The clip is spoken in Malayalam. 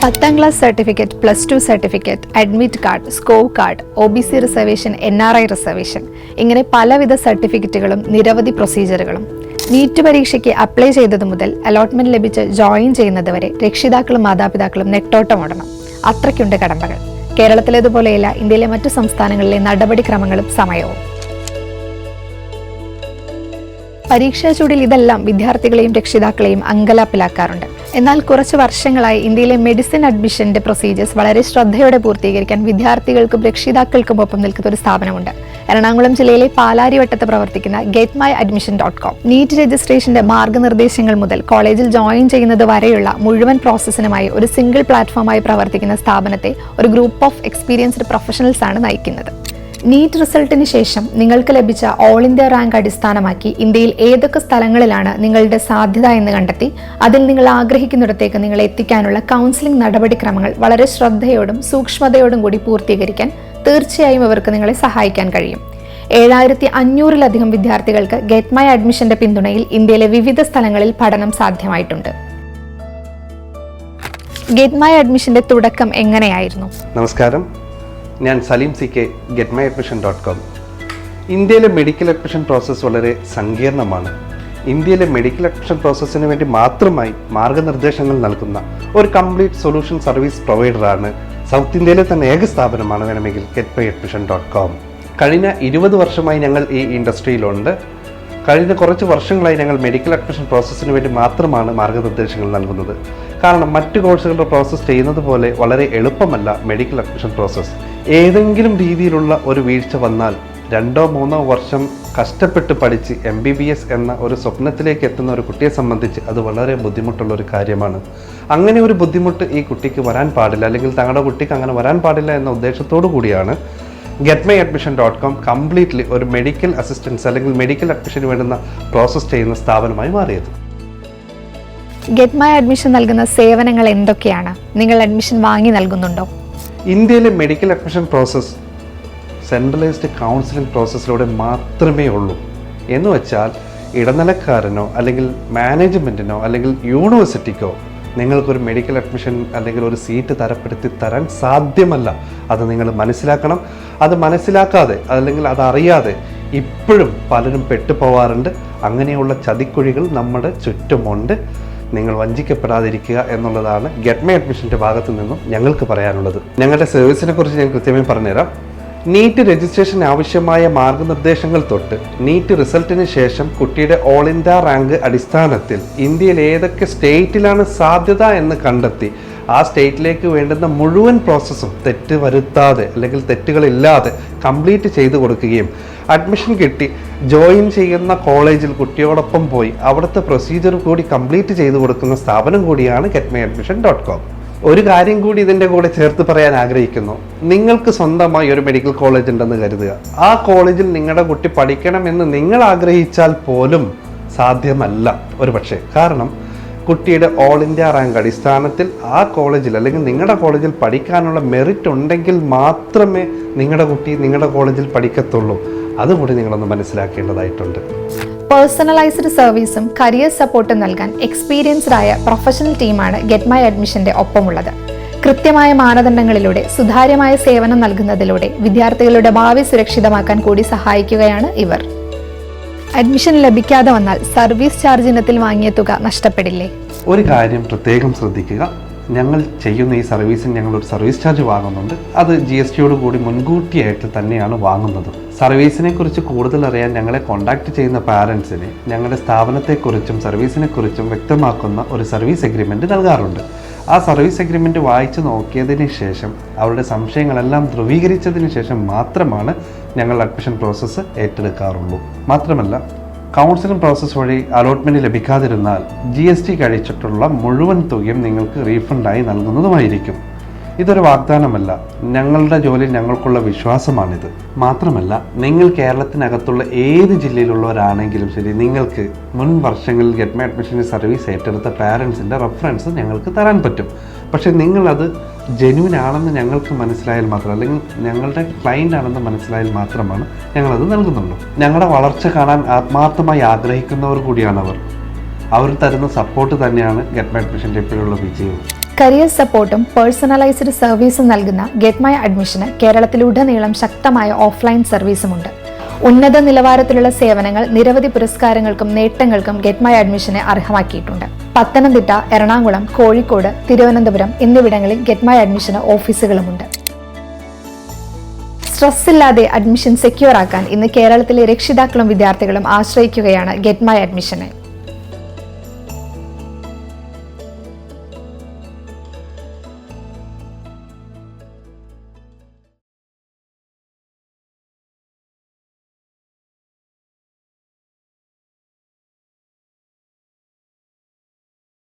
10ാം class certificate, +2 certificate, admit card, score card, OBC reservation, NRI reservation, ഇങ്ങനെ പലവിധ സർട്ടിഫിക്കറ്റുകളും നിരവധി പ്രൊസീജിയറുകളും. നീറ്റ് പരീക്ഷയ്ക്ക് അപ്ലൈ ചെയ്തത് മുതൽ അലോട്ട്മെന്റ് ലഭിച്ച് ജോയിൻ ചെയ്യുന്നത് വരെ രക്ഷിതാക്കളും മാതാപിതാക്കളും നെട്ടോട്ടമോടണം. അത്രയ്ക്കുണ്ട് കടമ്പകൾ. കേരളത്തിലേതുപോലെയല്ല ഇന്ത്യയിലെ മറ്റു സംസ്ഥാനങ്ങളിലെ നടപടിക്രമങ്ങളും സമയവും. പരീക്ഷാ ചൂടിൽ ഇതെല്ലാം വിദ്യാർത്ഥികളെയും രക്ഷിതാക്കളെയും അങ്കലാപ്പിലാക്കാറുണ്ട്. എന്നാൽ കുറച്ച് വർഷങ്ങളായി ഇന്ത്യയിലെ മെഡിസിൻ അഡ്മിഷന്റെ പ്രൊസീജിയേഴ്സ് വളരെ ശ്രദ്ധയോടെ പൂർത്തീകരിക്കാൻ വിദ്യാർത്ഥികൾക്കും രക്ഷിതാക്കൾക്കും ഒപ്പം നിൽക്കുന്ന ഒരു സ്ഥാപനമുണ്ട്. എറണാകുളം ജില്ലയിലെ പാലാരിവട്ടത്ത് പ്രവർത്തിക്കുന്ന getmyadmission.com. നീറ്റ് രജിസ്ട്രേഷന്റെ മാർഗനിർദ്ദേശങ്ങൾ മുതൽ കോളേജിൽ ജോയിൻ ചെയ്യുന്നത് വരെയുള്ള മുഴുവൻ പ്രോസസ്സിനുമായി ഒരു സിംഗിൾ പ്ലാറ്റ്ഫോമായി പ്രവർത്തിക്കുന്ന സ്ഥാപനത്തെ ഒരു ഗ്രൂപ്പ് ഓഫ് എക്സ്പീരിയൻസ്ഡ് പ്രൊഫഷണൽസ് ആണ് നയിക്കുന്നത്. നീറ്റ് റിസൾട്ടിന് ശേഷം നിങ്ങൾക്ക് ലഭിച്ച ഓൾ ഇന്ത്യ റാങ്ക് അടിസ്ഥാനമാക്കി ഇന്ത്യയിൽ ഏതൊക്കെ സ്ഥലങ്ങളിലാണ് നിങ്ങളുടെ സാധ്യത എന്ന് കണ്ടെത്തി അതിൽ നിങ്ങൾ ആഗ്രഹിക്കുന്നിടത്തേക്ക് നിങ്ങളെ എത്തിക്കാനുള്ള കൗൺസിലിംഗ് നടപടിക്രമങ്ങൾ വളരെ ശ്രദ്ധയോടും സൂക്ഷ്മതയോടും കൂടി പൂർത്തീകരിക്കാൻ തീർച്ചയായും ഇവർക്ക് നിങ്ങളെ സഹായിക്കാൻ കഴിയും. 7500-ലധികം വിദ്യാർത്ഥികൾക്ക് ഗെറ്റ് മൈ അഡ്മിഷന്റെ പിന്തുണയിൽ ഇന്ത്യയിലെ വിവിധ സ്ഥലങ്ങളിൽ പഠനം സാധ്യമായിട്ടുണ്ട്. ഗെറ്റ് മൈ അഡ്മിഷന്റെ തുടക്കം എങ്ങനെയായിരുന്നു? നമസ്കാരം, ഞാൻ സലീം CK, getmyadmission.com. ഇന്ത്യയിലെ മെഡിക്കൽ അഡ്മിഷൻ പ്രോസസ്സ് വളരെ സങ്കീർണമാണ്. ഇന്ത്യയിലെ മെഡിക്കൽ അഡ്മിഷൻ പ്രോസസ്സിന് വേണ്ടി മാത്രമായി മാർഗനിർദ്ദേശങ്ങൾ നൽകുന്ന ഒരു കംപ്ലീറ്റ് സൊല്യൂഷൻ സർവീസ് പ്രൊവൈഡറാണ് സൗത്ത് ഇന്ത്യയിലെ തന്നെ ഏക സ്ഥാപനമാണ് വേണമെങ്കിൽ getmyadmission.com. കഴിഞ്ഞ 20 വർഷമായി ഞങ്ങൾ ഈ ഇൻഡസ്ട്രിയിലുണ്ട്. കഴിഞ്ഞ കുറച്ച് വർഷങ്ങളായി ഞങ്ങൾ മെഡിക്കൽ അഡ്മിഷൻ പ്രോസസ്സിന് വേണ്ടി മാത്രമാണ് മാർഗനിർദ്ദേശങ്ങൾ നൽകുന്നത്. കാരണം മറ്റ് കോഴ്സുകളുടെ പ്രോസസ്സ് ചെയ്യുന്നത് പോലെ വളരെ എളുപ്പമല്ല മെഡിക്കൽ അഡ്മിഷൻ പ്രോസസ്സ്. ഏതെങ്കിലും രീതിയിലുള്ള ഒരു വീഴ്ച വന്നാൽ 2-3 വർഷം കഷ്ടപ്പെട്ട് പഠിച്ച് MBBS എന്ന ഒരു സ്വപ്നത്തിലേക്ക് എത്തുന്ന ഒരു കുട്ടിയെ സംബന്ധിച്ച് അത് വളരെ ബുദ്ധിമുട്ടുള്ള ഒരു കാര്യമാണ്. അങ്ങനെ ഒരു ബുദ്ധിമുട്ട് ഈ കുട്ടിക്ക് വരാൻ പാടില്ല, അല്ലെങ്കിൽ തങ്ങളുടെ കുട്ടിക്ക് അങ്ങനെ വരാൻ പാടില്ല എന്ന ഉദ്ദേശത്തോടു കൂടിയാണ് getmyadmission.com കംപ്ലീറ്റ്ലി ഒരു മെഡിക്കൽ അസിസ്റ്റൻസ് അല്ലെങ്കിൽ മെഡിക്കൽ അഡ്മിഷന് വേണ്ടുന്ന പ്രോസസ്സ് ചെയ്യുന്ന സ്ഥാപനമായി മാറിയത്. ഗെറ്റ് മൈ അഡ്മിഷൻ നൽകുന്ന സേവനങ്ങൾ എന്തൊക്കെയാണ്? നിങ്ങൾ അഡ്മിഷൻ വാങ്ങി നൽകുന്നുണ്ടോ? ഇന്ത്യയിലെ medical admission process centralised counselling പ്രോസസ്സിലൂടെ മാത്രമേ ഉള്ളൂ. എന്ന് വെച്ചാൽ ഇടനിലക്കാരനോ അല്ലെങ്കിൽ മാനേജ്മെൻറ്റിനോ അല്ലെങ്കിൽ യൂണിവേഴ്സിറ്റിക്കോ നിങ്ങൾക്കൊരു മെഡിക്കൽ അഡ്മിഷൻ അല്ലെങ്കിൽ ഒരു സീറ്റ് തരപ്പെടുത്തി തരാൻ സാധ്യമല്ല. അത് നിങ്ങൾ മനസ്സിലാക്കണം. അത് മനസ്സിലാക്കാതെ അല്ലെങ്കിൽ അതറിയാതെ ഇപ്പോഴും പലരും പെട്ടുപോകാറുണ്ട്. അങ്ങനെയുള്ള ചതിക്കുഴികൾ നമ്മുടെ ചുറ്റുമുണ്ട്. നിങ്ങൾ വഞ്ചിക്കപ്പെടാതിരിക്കുക എന്നുള്ളതാണ് ഗെറ്റ് മൈ അഡ്മിഷൻ്റെ ഭാഗത്തു നിന്നും ഞങ്ങൾക്ക് പറയാനുള്ളത്. ഞങ്ങളുടെ സർവീസിനെ കുറിച്ച് ഞാൻ കൃത്യമായി പറഞ്ഞുതരാം. നീറ്റ് രജിസ്ട്രേഷൻ ആവശ്യമായ മാർഗനിർദ്ദേശങ്ങൾ തൊട്ട് നീറ്റ് റിസൾട്ടിന് ശേഷം കുട്ടിയുടെ ഓൾ ഇന്ത്യ റാങ്ക് അടിസ്ഥാനത്തിൽ ഇന്ത്യയിൽ ഏതൊക്കെ സ്റ്റേറ്റിലാണ് സാധ്യത എന്ന് കണ്ടെത്തി ആ സ്റ്റേറ്റിലേക്ക് വേണ്ടുന്ന മുഴുവൻ പ്രോസസ്സും തെറ്റ് വരുത്താതെ അല്ലെങ്കിൽ തെറ്റുകളില്ലാതെ കംപ്ലീറ്റ് ചെയ്തു കൊടുക്കുകയും അഡ്മിഷൻ കിട്ടി ജോയിൻ ചെയ്യുന്ന കോളേജിൽ കുട്ടിയോടൊപ്പം പോയി അവിടുത്തെ പ്രൊസീജിയർ കൂടി കംപ്ലീറ്റ് ചെയ്തു കൊടുക്കുന്ന സ്ഥാപനം കൂടിയാണ് getmyadmission.com. ഒരു കാര്യം കൂടി ഇതിൻ്റെ കൂടെ ചേർത്ത് പറയാൻ ആഗ്രഹിക്കുന്നു. നിങ്ങൾക്ക് സ്വന്തമായി ഒരു മെഡിക്കൽ കോളേജ് ഉണ്ടെന്ന് കരുതുക. ആ കോളേജിൽ നിങ്ങളുടെ കുട്ടി പഠിക്കണമെന്ന് നിങ്ങൾ ആഗ്രഹിച്ചാൽ പോലും സാധ്യമല്ല ഒരു പക്ഷേ. കാരണം കുട്ടിയുടെ ഓൾ ഇന്ത്യ റാങ്ക് അടിസ്ഥാനത്തിൽ ആ കോളേജിൽ അല്ലെങ്കിൽ നിങ്ങളുടെ കോളേജിൽ പഠിക്കാനുള്ള മെറിറ്റ് ഉണ്ടെങ്കിൽ മാത്രമേ നിങ്ങളുടെ കുട്ടി നിങ്ങളുടെ കോളേജിൽ പഠിക്കത്തുള്ളൂ. അതുകൂടി നിങ്ങളൊന്ന് മനസ്സിലാക്കേണ്ടതായിട്ടുണ്ട്. പേഴ്സണലൈസ്ഡ് സർവീസും കരിയർ സപ്പോർട്ടും നൽകാൻ എക്സ്പീരിയൻസ്ഡ് ആയ പ്രൊഫഷണൽ ടീമാണ് ഗെറ്റ് മൈ അഡ്മിഷന്റെ ഒപ്പമുള്ളത്. കൃത്യമായ മാനദണ്ഡങ്ങളിലൂടെ സുതാര്യമായ സേവനം നൽകുന്നതിലൂടെ വിദ്യാർത്ഥികളുടെ ഭാവി സുരക്ഷിതമാക്കാൻ കൂടി സഹായിക്കുകയാണ് ഇവർ. അഡ്മിഷൻ ലഭിക്കാതെ വന്നാൽ സർവീസ് ചാർജ് ഇനത്തിൽ വാങ്ങിയ തുക നഷ്ടപ്പെടില്ലേ? ഒരു കാര്യം പ്രത്യേകം ശ്രദ്ധിക്കുക. ഞങ്ങൾ ചെയ്യുന്ന ഈ സർവീസിന് ഞങ്ങളൊരു സർവീസ് ചാർജ് വാങ്ങുന്നുണ്ട്. അത് GSTയോട് കൂടി മുൻകൂട്ടിയായിട്ട് തന്നെയാണ് വാങ്ങുന്നത്. സർവീസിനെ കുറിച്ച് കൂടുതൽ അറിയാൻ ഞങ്ങളെ കോൺടാക്ട് ചെയ്യുന്ന പാരൻസിന് ഞങ്ങളുടെ സ്ഥാപനത്തെക്കുറിച്ചും സർവീസിനെ കുറിച്ചും വ്യക്തമാക്കുന്ന ഒരു സർവീസ് എഗ്രിമെൻറ്റ് നൽകാറുണ്ട്. ആ സർവീസ് എഗ്രിമെൻറ്റ് വായിച്ചു നോക്കിയതിന് ശേഷം അവരുടെ സംശയങ്ങളെല്ലാം ധ്രുവീകരിച്ചതിന് ശേഷം മാത്രമാണ് ഞങ്ങൾ അഡ്മിഷൻ പ്രോസസ്സ് ഏറ്റെടുക്കാറുള്ളൂ. മാത്രമല്ല കൗൺസിലിംഗ് പ്രോസസ്സ് വഴി അലോട്ട്മെൻറ്റ് ലഭിക്കാതിരുന്നാൽ GST കഴിച്ചിട്ടുള്ള മുഴുവൻ തുകയും നിങ്ങൾക്ക് റീഫണ്ടായി നൽകുന്നതുമായിരിക്കും. ഇതൊരു വാഗ്ദാനമല്ല, ഞങ്ങളുടെ ജോലി ഞങ്ങൾക്കുള്ള വിശ്വാസമാണിത്. മാത്രമല്ല നിങ്ങൾ കേരളത്തിനകത്തുള്ള ഏത് ജില്ലയിലുള്ളവരാണെങ്കിലും ശരി, നിങ്ങൾക്ക് മുൻ വർഷങ്ങളിൽ ഗെറ്റ് മൈ അഡ്മിഷൻ്റെ സർവീസ് ഏറ്റെടുത്ത പാരൻസിൻ്റെ റെഫറൻസ് ഞങ്ങൾക്ക് തരാൻ പറ്റും. പക്ഷേ നിങ്ങളത് ജെന്യൂൻ ആണെന്ന് ഞങ്ങൾക്ക് മനസ്സിലായാൽ മാത്രം, അല്ലെങ്കിൽ ഞങ്ങളുടെ ക്ലയൻ്റ് ആണെന്ന് മനസ്സിലായാൽ മാത്രമാണ് ഞങ്ങളത് നൽകുന്നുള്ളൂ. ഞങ്ങളുടെ വളർച്ച കാണാൻ ആത്മാർത്ഥമായി ആഗ്രഹിക്കുന്നവർ കൂടിയാണ് അവർ. അവർ തരുന്ന സപ്പോർട്ട് തന്നെയാണ് ഗെറ്റ് മൈ അഡ്മിഷൻ്റെ ഇപ്പോഴുള്ള വിജയം. കരിയർ സപ്പോർട്ടും പേഴ്സണലൈസ്ഡ് സർവീസും നൽകുന്ന ഗെറ്റ് മൈ അഡ്മിഷന് കേരളത്തിലുടനീളം ശക്തമായ ഓഫ്ലൈൻ സർവീസുമുണ്ട്. ഉന്നത നിലവാരത്തിലുള്ള സേവനങ്ങൾ നിരവധി പുരസ്കാരങ്ങൾക്കും നേട്ടങ്ങൾക്കും ഗെറ്റ് മൈ അഡ്മിഷനെ അർഹമാക്കിയിട്ടുണ്ട്. പത്തനംതിട്ട, എറണാകുളം, കോഴിക്കോട്, തിരുവനന്തപുരം എന്നിവിടങ്ങളിൽ ഗെറ്റ് മൈ അഡ്മിഷന് ഓഫീസുകളുമുണ്ട്. സ്ട്രെസ് ഇല്ലാതെ അഡ്മിഷൻ സെക്യൂർ ആക്കാൻ ഇന്ന് കേരളത്തിലെ രക്ഷിതാക്കളും വിദ്യാർത്ഥികളും ആശ്രയിക്കുകയാണ് ഗെറ്റ് മൈ അഡ്മിഷനെ.